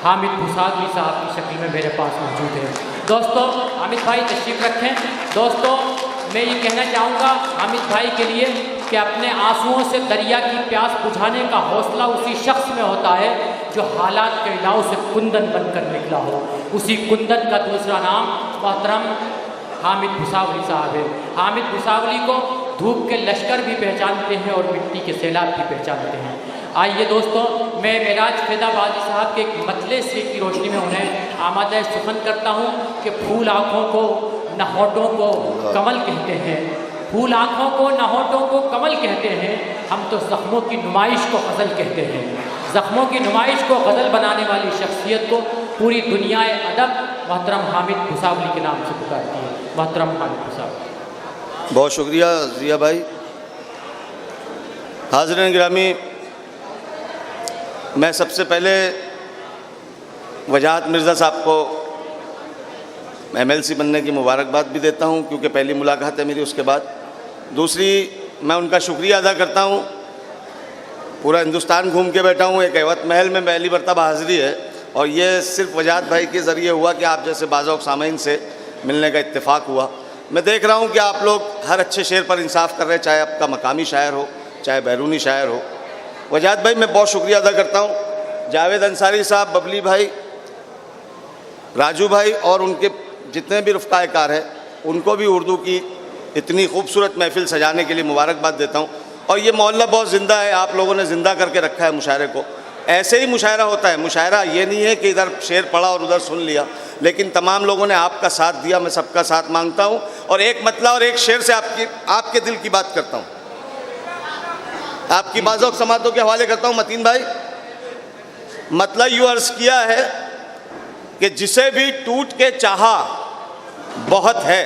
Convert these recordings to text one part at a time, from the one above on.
हामिद भुसावली साहब की शक्ल में मेरे पास मौजूद है। दोस्तों हामिद भाई तशरीफ़ रखें। दोस्तों मैं ये कहना चाहूँगा हामिद भाई के लिए कि अपने आंसुओं से दरिया की प्यास बुझाने का हौसला उसी शख्स में होता है जो हालात के इलाव से कुंदन बनकर निकला हो। उसी कुंदन का दूसरा नाम मोहतरम हामिद भुसावली साहब है। हामिद भुसावली को धूप के लश्कर भी पहचानते हैं और मिट्टी के सैलाब भी पहचानते हैं। आइए दोस्तों, मैं मेराज फैदाबादी साहब के एक मतले से की रोशनी में उन्हें आमादा सुखन करता हूँ कि फूल आँखों को न होठों को कमल कहते हैं, फूल आँखों को न होठों को कमल कहते हैं, हम तो ज़ख्मों की नुमाइश को गज़ल कहते हैं। ज़ख्मों की नुमाइश को गज़ल बनाने वाली शख्सियत को पूरी दुनिया अदब मोहतरम हामिद भुसावली के नाम से पुकारती है। मोहतरम हामिद भुसावली। बहुत शुक्रिया जिया भाई। हाज़रीन गिरामी, मैं सबसे पहले वजाहत मिर्ज़ा साहब को MLC बनने की मुबारकबाद भी देता हूं, क्योंकि पहली मुलाकात है मेरी उसके बाद। दूसरी, मैं उनका शुक्रिया अदा करता हूं। पूरा हिंदुस्तान घूम के बैठा हूं, एक अवध महल में पहली मरतबा हाज़िरी है, और ये सिर्फ वजाहत भाई के ज़रिए हुआ कि आप जैसे बाज़ौक़ सामीन से मिलने का इत्तेफाक हुआ। मैं देख रहा हूँ कि आप लोग हर अच्छे शेर पर इंसाफ कर रहे हैं, चाहे आपका मकामी शायर हो चाहे बैरूनी शायर हो। वजाहत भाई मैं बहुत शुक्रिया अदा करता हूँ। जावेद अंसारी साहब, बबली भाई, राजू भाई और उनके जितने भी रफ़्क़ाए-कार हैं, उनको भी उर्दू की इतनी खूबसूरत महफ़िल सजाने के लिए मुबारकबाद देता हूँ। और ये मोहल्ला बहुत ज़िंदा है, आप लोगों ने ज़िंदा करके रखा है मुशायरे को। ऐसे ही मुशायरा होता है। मुशायरा ये नहीं है कि इधर शेर पढ़ा और उधर सुन लिया, लेकिन तमाम लोगों ने आपका साथ दिया, मैं सबका साथ मांगता हूँ। और एक मतला और एक शेर से आपके दिल की बात करता हूँ, आपकी बाज़ौक़ समातों के हवाले करता हूँ। मतीन भाई, मतलब यूँ अर्ज़ किया है कि जिसे भी टूट के चाहा बहुत है।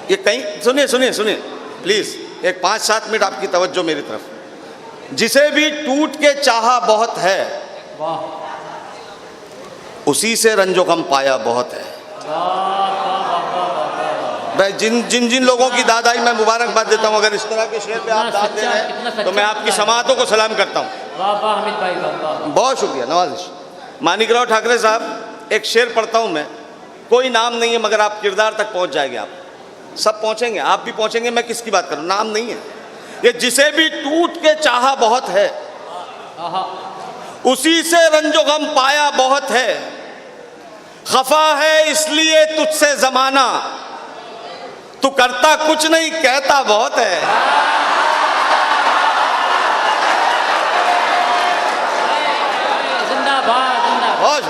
ये कहीं सुनिए सुनिए सुनिए प्लीज़, एक 5-7 मिनट आपकी तवज्जो मेरी तरफ। जिसे भी टूट के चाहा बहुत है, उसी से रंजो गम पाया बहुत है। मैं जिन लोगों की दाद आई मैं मुबारकबाद देता हूँ। अगर इस तरह के शेर पे आप दाद दे रहे हैं तो मैं आपकी समातों को सलाम करता हूँ। हामिद भाई बहुत शुक्रिया, नवाजिश। मानिकराव ठाकरे साहब, एक शेर पढ़ता हूँ मैं, कोई नाम नहीं है मगर आप किरदार तक पहुँच जाएंगे। आप सब पहुँचेंगे, आप भी पहुँचेंगे। मैं किसकी बात करूँ, नाम नहीं है। ये जिसे भी टूट के चाहा बहुत है, उसी से रंजो गम पाया बहुत है। खफा है इसलिए तुझसे ज़माना, तू करता कुछ नहीं कहता बहुत है। जिंदाबाद जिंदाबाद।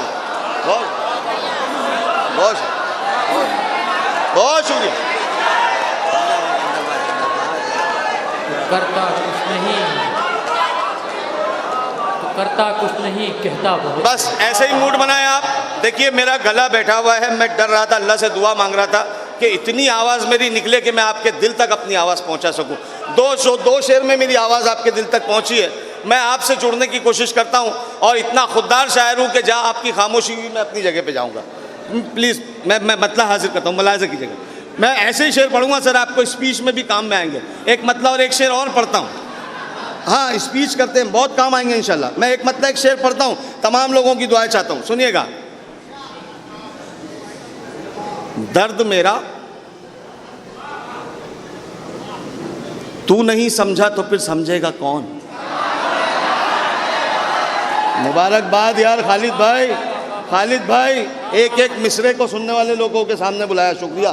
बहुत शुक्रिया। करता कुछ नहीं, तो करता कुछ नहीं कहता बहुत। बस ऐसे ही मूड बनाए आप। देखिए मेरा गला बैठा हुआ है, मैं डर रहा था, अल्लाह से दुआ मांग रहा था कि इतनी आवाज़ मेरी निकले कि मैं आपके दिल तक अपनी आवाज़ पहुंचा सकूं। दो शेर में मेरी आवाज़ आपके दिल तक पहुंची है। मैं आपसे जुड़ने की कोशिश करता हूं और इतना खुददार शायर हूं कि जहां आपकी खामोशी हुई मैं अपनी जगह पे जाऊंगा। प्लीज़ मैं मतलब हाजिर करता हूं, मुलाहिज़ा कीजिएगा। मैं ऐसे ही शेर पढ़ूंगा सर, आपको स्पीच में भी काम में आएंगे। एक मतलब और एक शेर और पढ़ता हूँ। हाँ, स्पीच करते हैं, बहुत काम आएंगे इंशाल्लाह। मैं एक मतलब एक शेर पढ़ता हूँ, तमाम लोगों की दुआएं चाहता हूँ, सुनिएगा। दर्द मेरा तू नहीं समझा तो फिर समझेगा कौन। मुबारकबाद यार खालिद भाई, एक एक मिसरे को सुनने वाले लोगों के सामने बुलाया, शुक्रिया।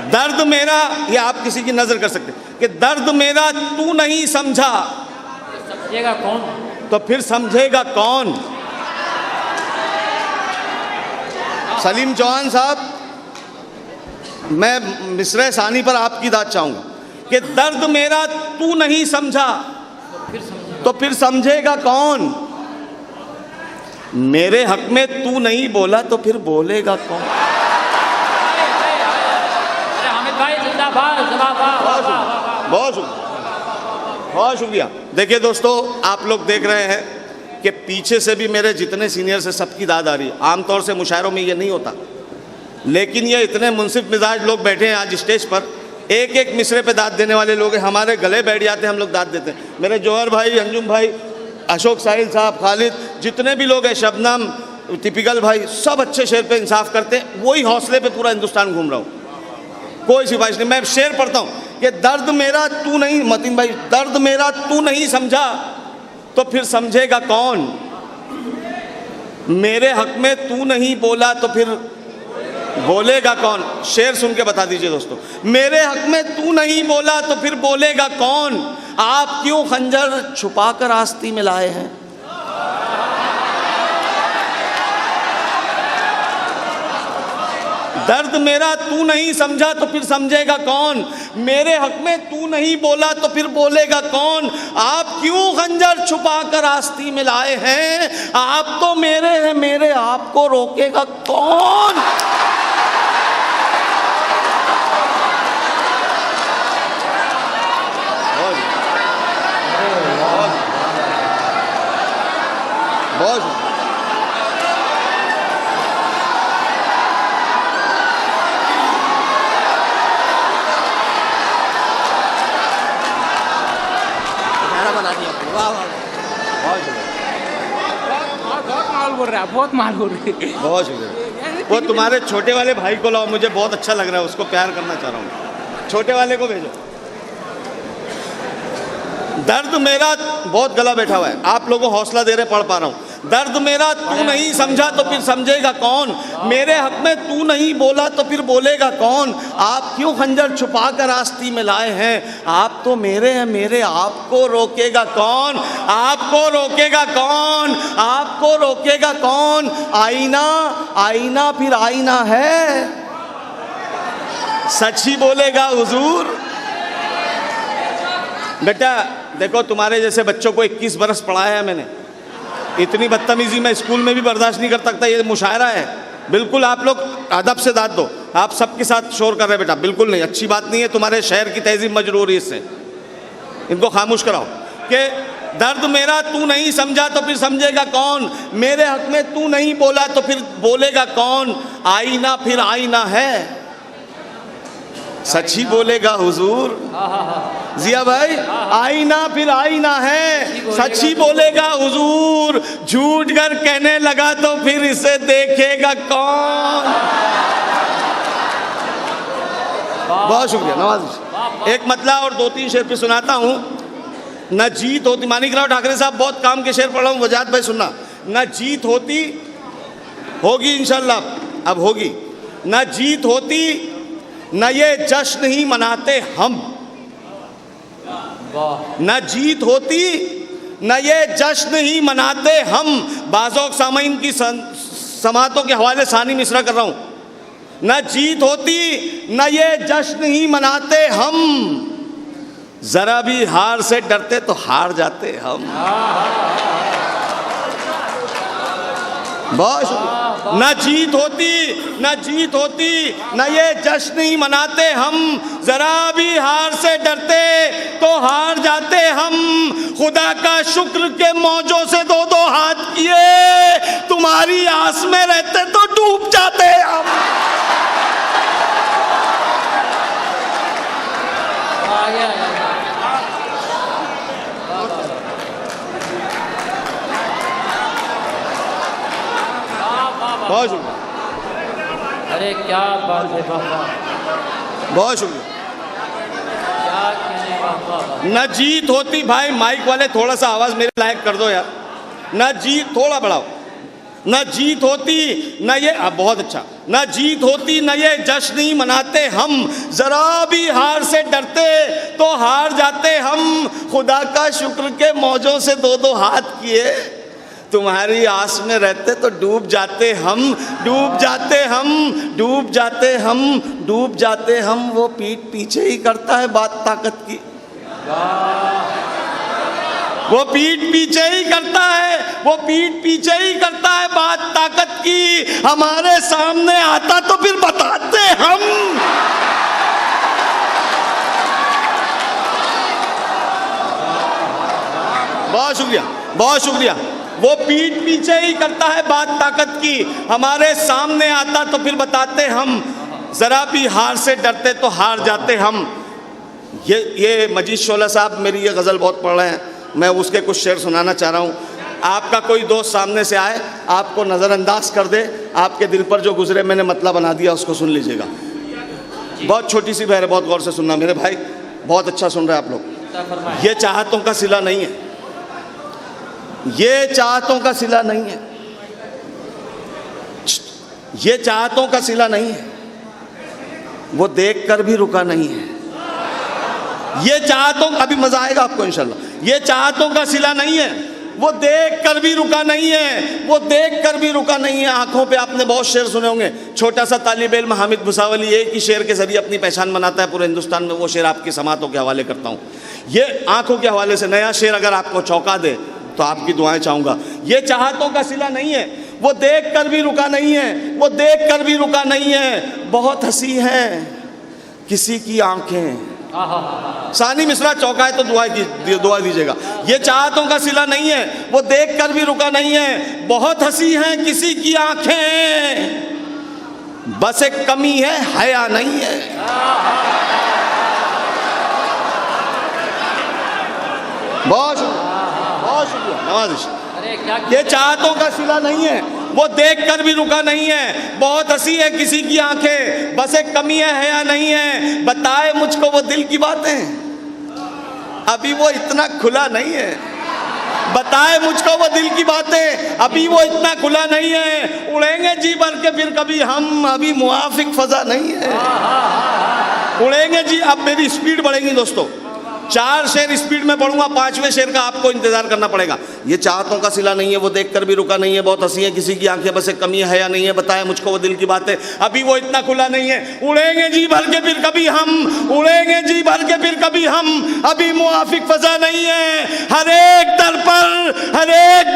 दर्द मेरा, ये आप किसी की नजर कर सकते हैं कि दर्द मेरा तू नहीं समझा समझेगा कौन, तो फिर समझेगा कौन। सलीम चौहान साहब, मैं मिसरे सानी पर आपकी दाद चाहूंगा कि दर्द मेरा तू नहीं समझा तो फिर समझेगा कौन। मेरे हक में तू नहीं बोला तो फिर बोलेगा कौन। हामिद भाई जिंदाबाद। बहुत शुक्रिया। देखिए दोस्तों, आप लोग देख रहे हैं कि पीछे से भी मेरे जितने सीनियर से सबकी दाद आ रही है। आमतौर से मुशायरों में ये नहीं होता, लेकिन ये इतने मुनसिफ मिजाज लोग बैठे हैं आज स्टेज पर, एक एक मिसरे पे दाद देने वाले लोग हैं। हमारे गले बैठ जाते हैं, हम लोग दाद देते हैं। मेरे जौहर भाई, अंजुम भाई, अशोक साहिल साहब, खालिद, जितने भी लोग हैं, शबनम, टिपिकल भाई, सब अच्छे शेर पे इंसाफ करते हैं। वही हौसले पे पूरा हिंदुस्तान घूम रहा हूँ, कोई सिफारिश नहीं। मैं शेर पढ़ता हूँ कि दर्द मेरा तू नहीं, मतीन भाई, दर्द मेरा तू नहीं समझा तो फिर समझेगा कौन, मेरे हक में तू नहीं बोला तो फिर बोलेगा कौन। शेर सुन के बता दीजिए दोस्तों, मेरे हक में तू नहीं बोला तो फिर बोलेगा कौन, आप क्यों खंजर छुपा कर आस्ती में लाए हैं। दर्द मेरा तू नहीं समझा तो फिर समझेगा कौन, मेरे हक में तू नहीं बोला तो फिर बोलेगा कौन, आप क्यों खंजर छुपा कर आस्ती में लाए हैं, आप तो मेरे हैं, मेरे आपको रोकेगा कौन। बहुत बना दिया, वाह वाह, बहुत माल बोल रहा है, बहुत माल बोल रही है। बहुत शुक्रिया। वो तुम्हारे छोटे वाले भाई को लाओ, मुझे बहुत अच्छा लग रहा है, उसको प्यार करना चाह रहा हूँ, छोटे वाले को भेजो। दर्द मेरा, बहुत गला बैठा हुआ है, आप लोगों को हौसला दे रहे, पढ़ पा रहा हूँ। दर्द मेरा तू नहीं समझा तो फिर समझेगा कौन, मेरे हक में तू नहीं बोला तो फिर बोलेगा कौन, आप क्यों खंजर छुपा कर आस्ती में लाए हैं, आप तो मेरे हैं, मेरे आपको रोकेगा कौन, आपको रोकेगा कौन, आपको रोकेगा कौन। आईना आईना फिर आईना है, सच ही बोलेगा हुजूर। बेटा देखो, तुम्हारे जैसे बच्चों को 21 बरस पढ़ाया है मैंने, इतनी बदतमीजी मैं स्कूल में भी बर्दाश्त नहीं कर सकता, ये मुशायरा है। बिल्कुल आप लोग अदब से दाद दो, आप सबके साथ शोर कर रहे हैं बेटा, बिल्कुल नहीं, अच्छी बात नहीं है, तुम्हारे शहर की तहजीब मजरूर है इससे, इनको खामोश कराओ। कि दर्द मेरा तू नहीं समझा तो फिर समझेगा कौन, मेरे हक में तू नहीं बोला तो फिर बोलेगा कौन, आईना फिर आईना है, सच ही बोलेगा हुजूर। जिया भाई, आईना फिर आईना है, सच ही बोलेगा हुजूर, झूठ कर कहने लगा तो फिर इसे देखेगा कौन। बहुत शुक्रिया नवाज। एक मतला और 2-3 शेर पे सुनाता हूँ। न जीत होती, मानिकराव ठाकरे साहब बहुत काम के शेर पढ़ रहा हूँ, वजाहत भाई सुनना। न जीत होती, होगी इंशाल्लाह, अब होगी। न जीत होती न ये जश्न ही मनाते हम, न जीत होती न ये जश्न ही मनाते हम। बाज़ोक सामईन की समातों के हवाले सानी मिसरा कर रहा हूँ। न जीत होती न ये जश्न ही मनाते हम, जरा भी हार से डरते तो हार जाते हम। बहुत न जीत होती न जीत होती न ये जश्न ही मनाते हम, जरा भी हार से डरते तो हार जाते हम। खुदा का शुक्र के मौजों से 2-2 हाथ किए, तुम्हारी आस में रहते तो डूब जाते हम। बहुत शुक्रिया, अरे क्या बात है बाबा, बहुत शुक्रिया। क्या कहने बाबा। न जीत होती, भाई माइक वाले थोड़ा सा आवाज़ मेरे लायक कर दो यार, न जीत थोड़ा बढ़ाओ। न जीत होती न ये, बहुत अच्छा, न जीत होती न ये जश्न ही मनाते हम, जरा भी हार से डरते तो हार जाते हम। खुदा का शुक्र के मौजों से 2-2 हाथ किए, तुम्हारी आस में रहते तो डूब जाते हम, डूब जाते हम, डूब जाते हम, डूब जाते हम। वो पीठ पीछे ही करता है बात ताकत की, वो पीठ पीछे ही करता है, वो पीठ पीछे ही करता है बात ताकत की। हमारे सामने आता तो फिर बताते हम। बहुत शुक्रिया, बहुत शुक्रिया। वो पीठ पीछे ही करता है बात ताकत की, हमारे सामने आता तो फिर बताते हम। जरा भी हार से डरते तो हार जाते हम। ये मजीद शोला साहब मेरी ये गज़ल बहुत पढ़ रहे हैं, मैं उसके कुछ शेर सुनाना चाह रहा हूँ। आपका कोई दोस्त सामने से आए, आपको नज़रअंदाज कर दे, आपके दिल पर जो गुजरे मैंने मतलब बना दिया, उसको सुन लीजिएगा। बहुत छोटी सी बहर है, बहुत गौर से सुनना मेरे भाई, बहुत अच्छा सुन रहे हैं आप लोग। ये चाहतों का सिला नहीं है, ये चाहतों का सिला नहीं है, ये चाहतों का सिला नहीं है, वो देख कर भी रुका नहीं है। ये चाहतों, अभी मजा आएगा आपको इंशाल्लाह। ये चाहतों का सिला नहीं है, वो देख कर भी रुका नहीं है, वो देख कर भी रुका नहीं है। आंखों पे आपने बहुत शेर सुने होंगे। छोटा सा तालिब इल्म हामिद भुसावली एक ही शेर के जरिए अपनी पहचान बनाता है पूरे हिंदुस्तान में। वो शेर आपकी समातों के हवाले करता हूँ। ये आंखों के हवाले से नया शेर अगर आपको चौंका दे तो आपकी दुआएं चाहूँगा। ये चाहतों का सिला नहीं है, वो देख कर भी रुका नहीं है, वो देख कर भी रुका नहीं है। बहुत हंसी है किसी की आंखें। सानी मिश्रा चौका है तो दुआ दीजिएगा। ये चाहतों का सिला नहीं है, वो देख कर भी रुका नहीं है। बहुत हंसी है किसी की आंखें, बस एक कमी है हया नहीं है। बहुत शुक्रिया नवाजिश। ये चाहतों का सिला नहीं है, वो देख कर भी रुका नहीं है। बहुत हंसी है किसी की आंखें, बस एक कमी है हया नहीं है। बताए मुझको वो दिल की बातें, अभी वो इतना खुला नहीं है। बताए मुझको वो दिल की बातें, अभी वो इतना खुला नहीं है। उड़ेंगे जी भर के फिर कभी हम, अभी मुआफिक फजा नहीं है। उड़ेंगे जी। अब मेरी स्पीड बढ़ेगी दोस्तों, 4 शेर स्पीड में पढ़ूंगा, 5वें शेर का आपको इंतजार करना पड़ेगा। ये चाहतों का सिला नहीं है, वो देख कर भी रुका नहीं है। बहुत हंसी है किसी की आंखें, बस एक कमी है हया नहीं है। बताया मुझको वो दिल की बातें, अभी वो इतना खुला नहीं है। उड़ेंगे जी भर के फिर कभी हम, उड़ेंगे जी भर के फिर कभी हम, अभी मुआफिक फजा नहीं है। हर एक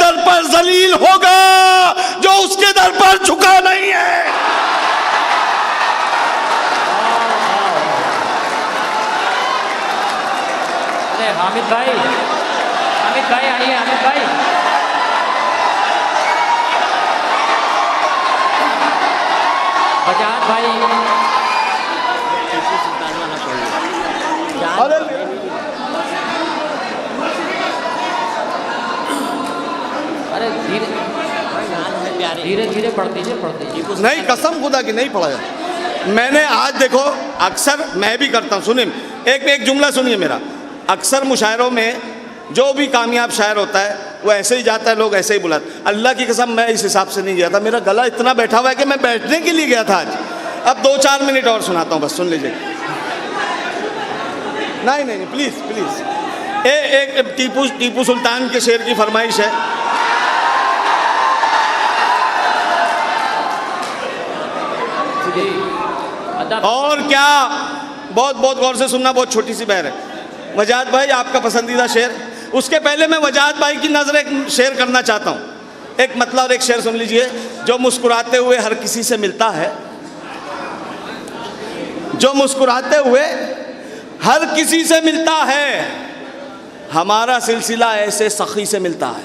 दर पर जलील होगा जो उसके दर पर झुका नहीं है। हामिद भाई आइए। हामिद भाई बजाज भाई, अरे धीरे धीरे पढ़ दीजिए। नहीं, कसम खुदा की नहीं पढ़ा जाता। मैंने आज देखो, अक्सर मैं भी करता हूँ। सुनिए एक जुमला सुनिए मेरा। अक्सर मुशायरों में जो भी कामयाब शायर होता है वो ऐसे ही जाता है, लोग ऐसे ही बुलाते। अल्लाह की कसम मैं इस हिसाब से नहीं गया था, मेरा गला इतना बैठा हुआ है कि मैं बैठने के लिए गया था आज। अब 2-4 मिनट और सुनाता हूँ, बस सुन लीजिए। नहीं प्लीज। एक टीपू सुल्तान के शेर की फरमाइश है। और क्या, बहुत गौर से सुनना, बहुत छोटी सी बहर है। वजाहत भाई आपका पसंदीदा शेर। उसके पहले मैं वजाहत भाई की नजर एक शेर करना चाहता हूँ। एक मतलब और एक शेर सुन लीजिए। जो मुस्कुराते हुए हर किसी से मिलता है, जो मुस्कुराते हुए हर किसी से मिलता है, हमारा सिलसिला ऐसे सखी से मिलता है।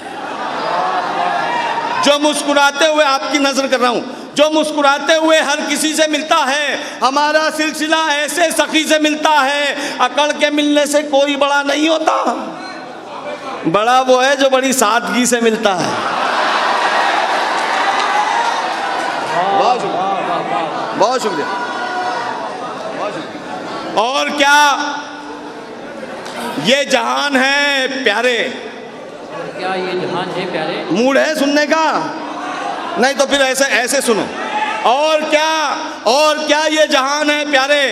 जो मुस्कुराते हुए, आपकी नजर कर रहा हूं, जो मुस्कुराते हुए हर किसी से मिलता है, हमारा सिलसिला ऐसे सखी से मिलता है। अकड़ के मिलने से कोई बड़ा नहीं होता, बड़ा वो है जो बड़ी सादगी से मिलता है। बहुत शुक्रिया। और क्या ये जहान है प्यारे, क्या ये जहान है प्यारे। मूड है सुनने का? नहीं तो फिर ऐसे सुनो। और क्या ये जहान है प्यारे,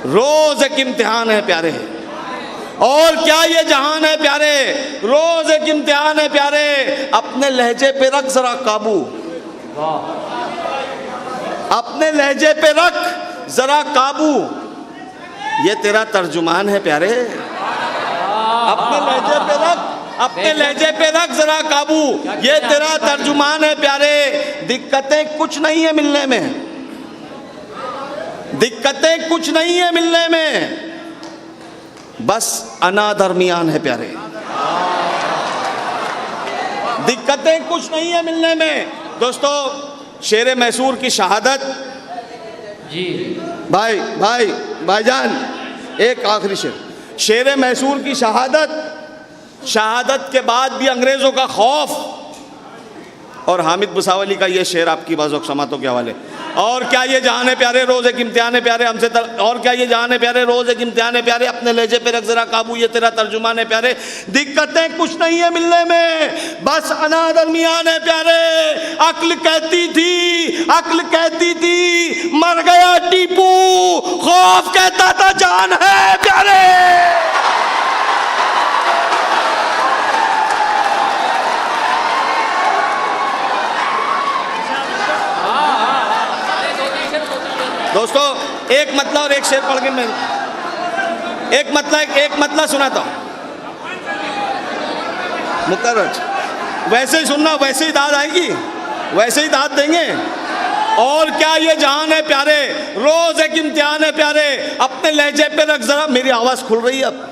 रोज एक इम्तिहान है प्यारे। और क्या ये जहान है प्यारे, रोज एक इम्तिहान है प्यारे। अपने लहजे पे रख जरा काबू, अपने लहजे पे रख जरा काबू, ये तेरा तर्जुमान है प्यारे। अपने लहजे पे रख, अपने लहजे पे रख जरा काबू, ये तेरा तर्जुमान है प्यारे। दिक्कतें कुछ नहीं है मिलने में, दिक्कतें कुछ नहीं है मिलने में, बस अना दरमियान है प्यारे। दिक्कतें कुछ नहीं है मिलने में। दोस्तों, शेर मैसूर की शहादत जी। भाईजान एक आखिरी शेर। शेर मैसूर की शहादत के बाद भी अंग्रेज़ों का खौफ, और हामिद बुसावली का ये शेर आपकी बाज़ों समातों के हवाले। और क्या ये जहान प्यारे रोज़ एक इम्तिहान प्यारे हमसे और क्या ये जहान प्यारे रोज़ एक इम्तिहान प्यारे, अपने लहजे पे रख जरा काबू, ये तेरा तर्जुमान है प्यारे। दिक्कतें कुछ नहीं है मिलने में, बस अना दरमियान है प्यारे। अक्ल कहती थी मर गया टीपू, खौफ कहता था जान है प्यारे। दोस्तों एक मतला और एक शेर पढ़ के मैं एक मतला सुनाता हूँ मुकर्रर। वैसे ही सुनना, वैसे ही दाद आएगी, वैसे ही दाद देंगे। और क्या ये जहान है प्यारे, रोज एक इम्तिहान है प्यारे, अपने लहजे पे रख जरा, मेरी आवाज खुल रही है अब,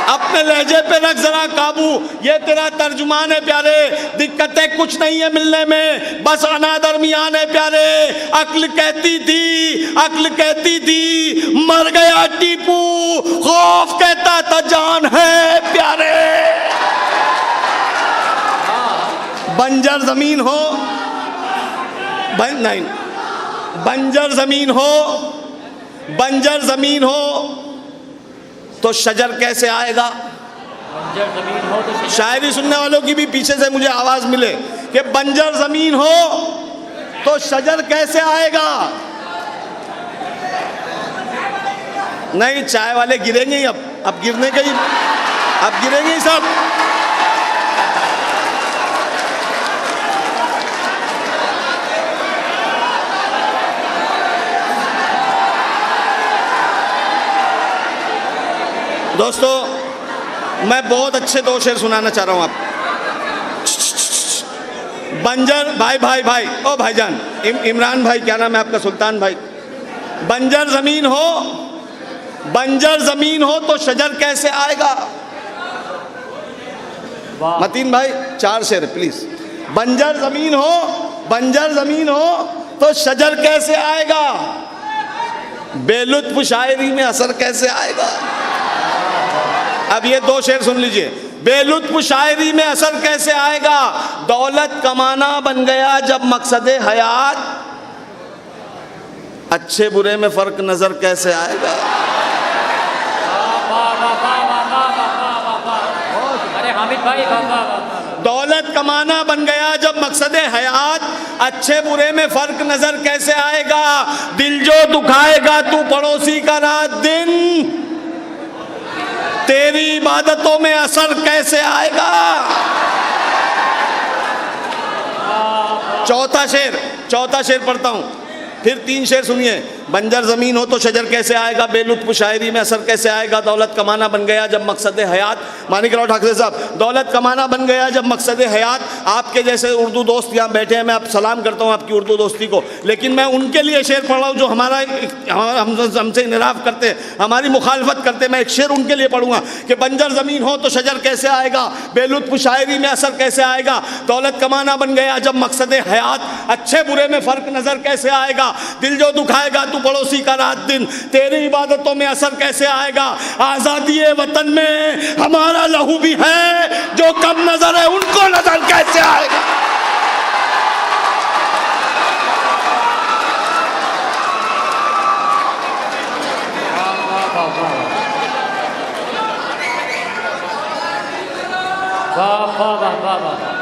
अपने लहजे पे रख जरा काबू, ये तेरा तर्जुमान है प्यारे। दिक्कतें कुछ नहीं है मिलने में, बस अना दरमियान है प्यारे। अक्ल कहती थी मर गया टीपू, खौफ कहता था जान है प्यारे। बंजर जमीन हो, बंजर जमीन हो तो शजर कैसे आएगा। बंजर जमीन हो तो शायरी सुनने वालों की भी पीछे से मुझे आवाज मिले कि बंजर जमीन हो तो शजर कैसे आएगा। नहीं, चाय वाले गिरेंगे ही, अब गिरने के ही, अब गिरेंगे ही सब। दोस्तों मैं बहुत अच्छे दो शेर सुनाना चाह रहा हूं आप। बंजर भाई ओ भाईजान इमरान भाई, क्या नाम है आपका, सुल्तान भाई। बंजर जमीन हो तो शजर कैसे आएगा। मतीन भाई 4 शेर प्लीज। बंजर जमीन हो तो शजर कैसे आएगा, बेलुत्फ शायरी में असर कैसे आएगा। अब ये 2 शेर सुन लीजिए। बेलुत्फ शायरी में असर कैसे आएगा, दौलत कमाना बन गया जब मकसदे हयात, अच्छे बुरे में फर्क नजर कैसे आएगा। अरे हामिद भाई, दौलत कमाना बन गया जब मकसदे हयात, अच्छे बुरे में फर्क नजर कैसे आएगा। दिल जो दुखाएगा तू पड़ोसी का रात दिन, तेरी इबादतों में असर कैसे आएगा। चौथा शेर पढ़ता हूं, फिर 3 शेर सुनिए। बंजर जमीन हो तो शजर कैसे आएगा, बेलुत्फ शायरी में असर कैसे आएगा, दौलत कमाना बन गया जब मकसद हयात। मानिकराव ठाकरे साहब, दौलत कमाना बन गया जब मकसद हयात। आपके जैसे उर्दू दोस्त यहाँ बैठे हैं, मैं आप सलाम करता हूँ आपकी उर्दू दोस्ती को, लेकिन मैं उनके लिए शेर पढ़ रहा हूँ जो हमसे इनराफ करते, हमारी मुखालफत करते। मैं एक शेर उनके लिए पढ़ूंगा कि बंजर जमीन हो तो शजर कैसे आएगा, बेलुत्फ शायरी में असर कैसे आएगा, दौलत कमाना बन गया जब मकसद हयात, अच्छे बुरे में फर्क नजर कैसे आएगा। दिल जो दुखाएगा तू पड़ोसी का रात दिन, तेरी इबादतों में असर कैसे आएगा। आजादी वतन में हमारा लहू भी है, जो कम नजर है उनको नजर कैसे आएगा। वाह वाह वाह वाह वाह।